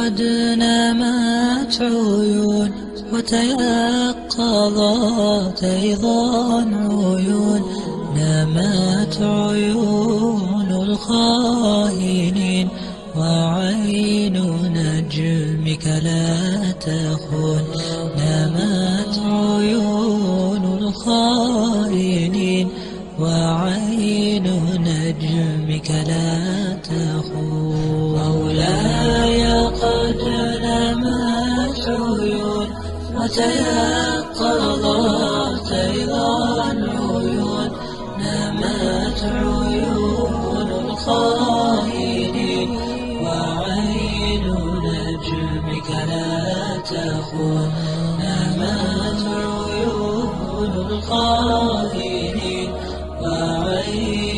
قد نامت عيون وتيقظت أيضا عيون، نامت عيون الخائنين وعين نجمك لا تخون، نامت عيون الخائنين وعين نجمك لا تخون. مولاي قد نامت عيون وتيقظت أيضا عيون، نامت عيون الخائنين وعين نجمك لا تخون، نامت عيون الخائنين وعين